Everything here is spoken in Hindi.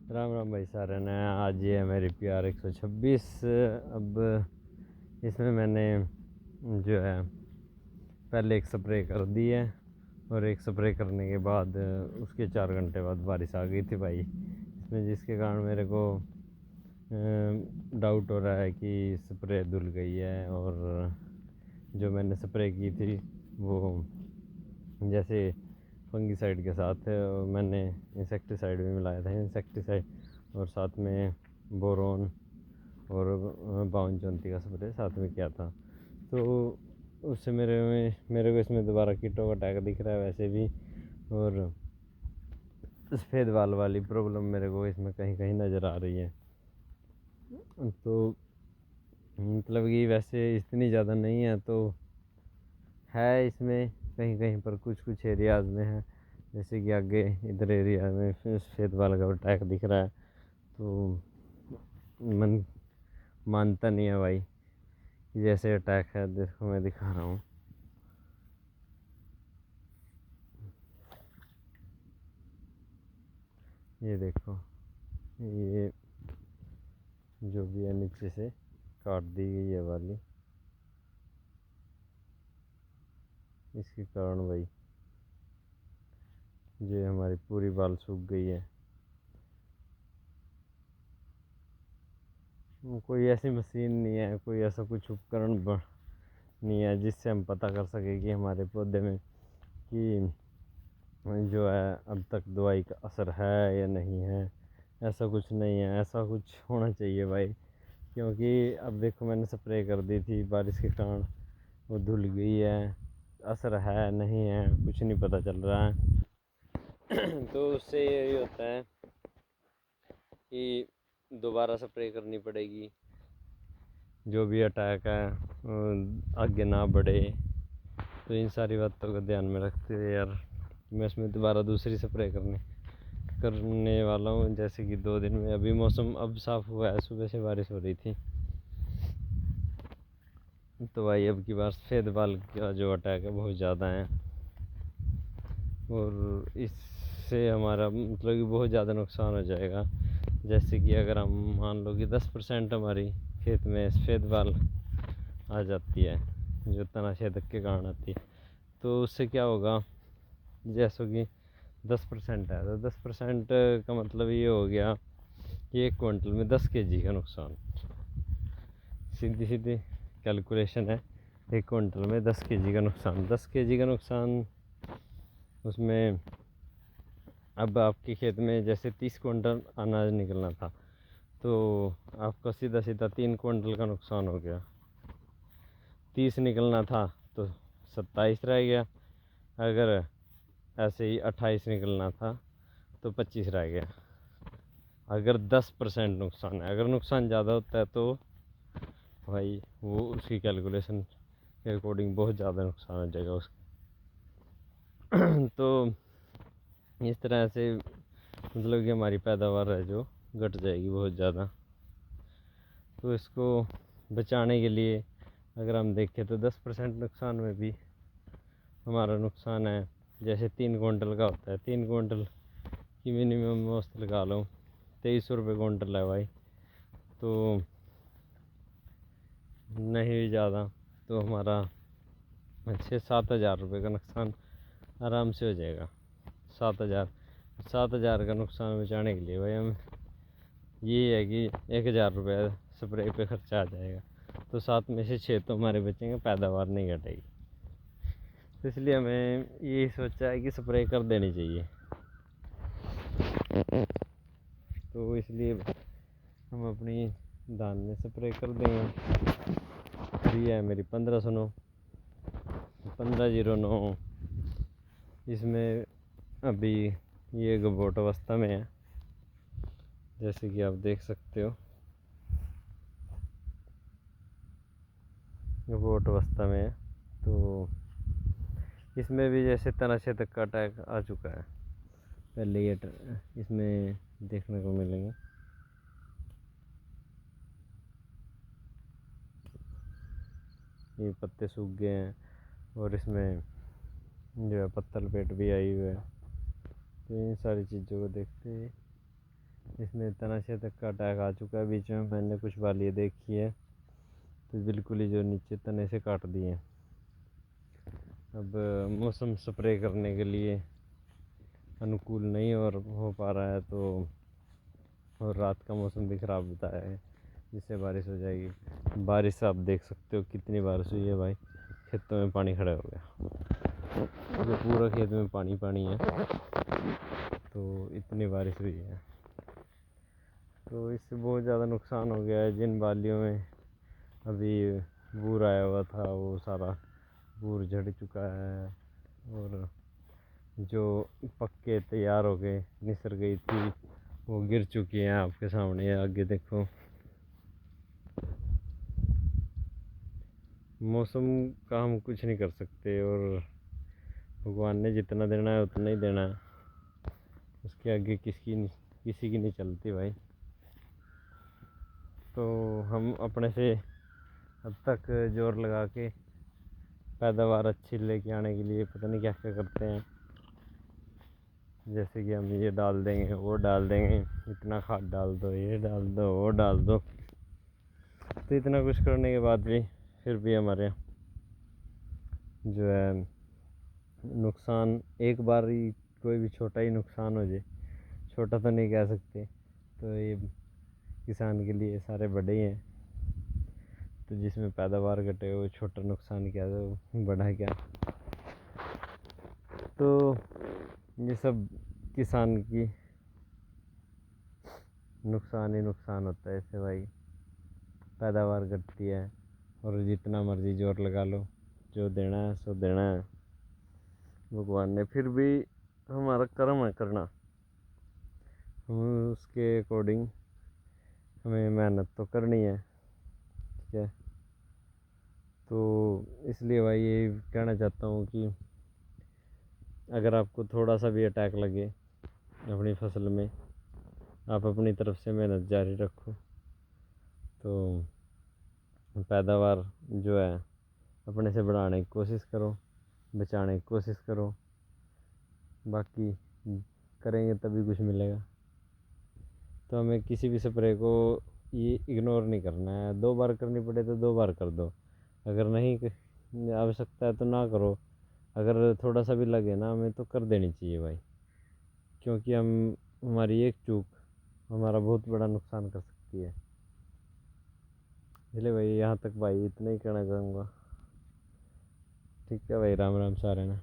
राम राम भाई सारे ने। आज ये है मेरी PR 126। अब इसमें मैंने जो है पहले एक स्प्रे कर दी है, और एक स्प्रे करने के बाद उसके 4 घंटे बाद बारिश आ गई थी भाई इसमें, जिसके कारण मेरे को डाउट हो रहा है कि स्प्रे धुल गई है। और जो मैंने स्प्रे की थी वो जैसे फंगीसाइड के साथ मैंने इंसेक्टिसाइड भी मिलाया था, इंसेक्टिसाइड और साथ में बोरोन और 52-34 का स्प्रे साथ में किया था। तो उससे मेरे को इसमें दोबारा कीटों का अटैक दिख रहा है वैसे भी, और सफ़ेद बाल वाली प्रॉब्लम मेरे को इसमें कहीं कहीं नज़र आ रही है। तो मतलब कि वैसे इतनी ज़्यादा नहीं है, तो है इसमें कहीं कहीं पर कुछ कुछ एरियाज़ में है, जैसे कि आगे इधर एरिया में सफ़ेद बाल का अटैक दिख रहा है। तो मन मानता नहीं है भाई कि जैसे अटैक है। देखो मैं दिखा रहा हूँ, ये देखो, ये जो भी है नीचे से काट दी गई है वाली, इसके कारण भाई जो हमारी पूरी बाल सूख गई है। कोई ऐसी मशीन नहीं है, कोई ऐसा कुछ उपकरण नहीं है जिससे हम पता कर सके कि हमारे पौधे में कि जो है अब तक दवाई का असर है या नहीं है। ऐसा कुछ नहीं है, ऐसा कुछ होना चाहिए भाई, क्योंकि अब देखो मैंने स्प्रे कर दी थी, बारिश के कारण वो धुल गई है, असर है नहीं है कुछ नहीं पता चल रहा है। तो उससे यही होता है कि दोबारा स्प्रे करनी पड़ेगी, जो भी अटैक है आगे ना बढ़े। तो इन सारी बातों को ध्यान में रखते हुए यार मैं इसमें दोबारा दूसरी स्प्रे करने वाला हूँ। जैसे कि 2 दिन में, अभी मौसम अब साफ़ हुआ है, सुबह से बारिश हो रही थी। तो भाई अब की बार सफ़ेद बाल का जो अटैक है बहुत ज़्यादा है, और इससे हमारा मतलब कि बहुत ज़्यादा नुकसान हो जाएगा। जैसे कि अगर हम मान लो कि 10% हमारी खेत में सफ़ेद बाल आ जाती है, जो तनाछेदक के कारण आती है, तो उससे क्या होगा, जैसे कि 10% है तो 10% का मतलब ये हो गया कि 1 क्विंटल में 10 kg का नुकसान। सीधी सीधी कैलकुलेशन है, 1 क्विंटल में 10 kg का नुकसान। 10 kg का नुकसान उसमें अब आपके खेत में जैसे 30 क्विंटल अनाज निकलना था, तो आपका सीधा सीधा 3 क्विंटल का नुकसान हो गया। 30 निकलना था तो 27 रह गया, अगर ऐसे ही 28 निकलना था तो 25 रह गया। अगर 10% नुकसान है, अगर नुकसान ज़्यादा होता है तो भाई वो उसकी कैलकुलेशन के अकॉर्डिंग बहुत ज़्यादा नुकसान हो जाएगा उसका। तो इस तरह से मतलब कि हमारी पैदावार है जो घट जाएगी बहुत ज़्यादा। तो इसको बचाने के लिए अगर हम देखें तो 10% नुकसान में भी हमारा नुकसान है। जैसे 3 क्विंटल का होता है, 3 क्विंटल की मिनिमम औसत लगा लो 2300 रुपये क्विंटल है भाई। तो नहीं ज़्यादा तो हमारा 6-7 हज़ार रुपये का नुकसान आराम से हो जाएगा। 7 हज़ार का नुकसान बचाने के लिए भाई हम ये है कि 1,000 रुपये स्प्रे पे खर्चा आ जाएगा, तो 7 में से 6 तो हमारे बचेंगे, पैदावार नहीं घटेगी। तो इसलिए हमें ये सोचा है कि स्प्रे कर देनी चाहिए। तो इसलिए हम अपनी धान में स्प्रे कर देंगे। ये है मेरी 1509 1509, इसमें अभी ये गबोट अवस्था में है, जैसे कि आप देख सकते हो गबोट अवस्था में है। तो इसमें भी जैसे तनाछेदक का अटैक आ चुका है पहले, ये इसमें देखने को मिलेंगे। ये पत्ते सूख गए हैं और इसमें जो है पत्तल पेट भी आई हुई है। तो इन सारी चीज़ों को देखते हुए इसमें इतना तक का अटैक आ चुका है। बीच में मैंने कुछ वालियाँ देखी है तो बिल्कुल ही जो नीचे तने से काट दिए। अब मौसम स्प्रे करने के लिए अनुकूल नहीं और हो पा रहा है, तो और रात का मौसम भी ख़राब बताया है जिससे बारिश हो जाएगी। बारिश आप देख सकते हो कितनी बारिश हुई है भाई, खेतों में पानी खड़ा हो गया, जो पूरा खेत में पानी पानी है, तो इतनी बारिश हुई है। तो इससे बहुत ज़्यादा नुकसान हो गया है। जिन बालियों में अभी बूर आया हुआ था वो सारा बूर झड़ चुका है, और जो पक्के तैयार हो गए निसर गई थी वो गिर चुकी हैं आपके सामने। आगे देखो, मौसम का हम कुछ नहीं कर सकते, और भगवान ने जितना देना है उतना ही देना है, उसके आगे किसी की नहीं चलती भाई। तो हम अपने से अब तक जोर लगा के पैदावार अच्छी लेके आने के लिए पता नहीं क्या क्या करते हैं। जैसे कि हम ये डाल देंगे, वो डाल देंगे, इतना खाद डाल दो, ये डाल दो, वो डाल दो। तो इतना कुछ करने के बाद भी फिर भी हमारे जो है नुकसान, एक बार ही कोई भी छोटा ही नुकसान हो जाए, छोटा तो नहीं कह सकते, तो ये किसान के लिए सारे बड़े ही हैं। तो जिसमें पैदावार घटे वो छोटा नुकसान क्या, तो बड़ा क्या। तो ये सब किसान की नुकसान ही नुकसान होता है इससे भाई। पैदावार घटती है और जितना मर्जी जोर लगा लो, जो देना है सो देना है भगवान ने। फिर भी हमारा कर्म है करना, हम उसके अकॉर्डिंग हमें मेहनत तो करनी है, ठीक है। तो इसलिए भाई ये कहना चाहता हूँ कि अगर आपको थोड़ा सा भी अटैक लगे अपनी फसल में, आप अपनी तरफ से मेहनत जारी रखो, तो पैदावार जो है अपने से बढ़ाने की कोशिश करो, बचाने की कोशिश करो। बाकी करेंगे तभी कुछ मिलेगा। तो हमें किसी भी स्प्रे को ये इग्नोर नहीं करना है। 2 बार करनी पड़े तो 2 बार कर दो, अगर नहीं आवश्यकता है तो ना करो। अगर थोड़ा सा भी लगे ना हमें तो कर देनी चाहिए भाई, क्योंकि हमारी एक चूक हमारा बहुत बड़ा नुकसान कर सकती है। इसलिए भाई यहाँ तक भाई इतना ही कहना चाहूँगा। ठीक है भाई, राम राम सारे ना।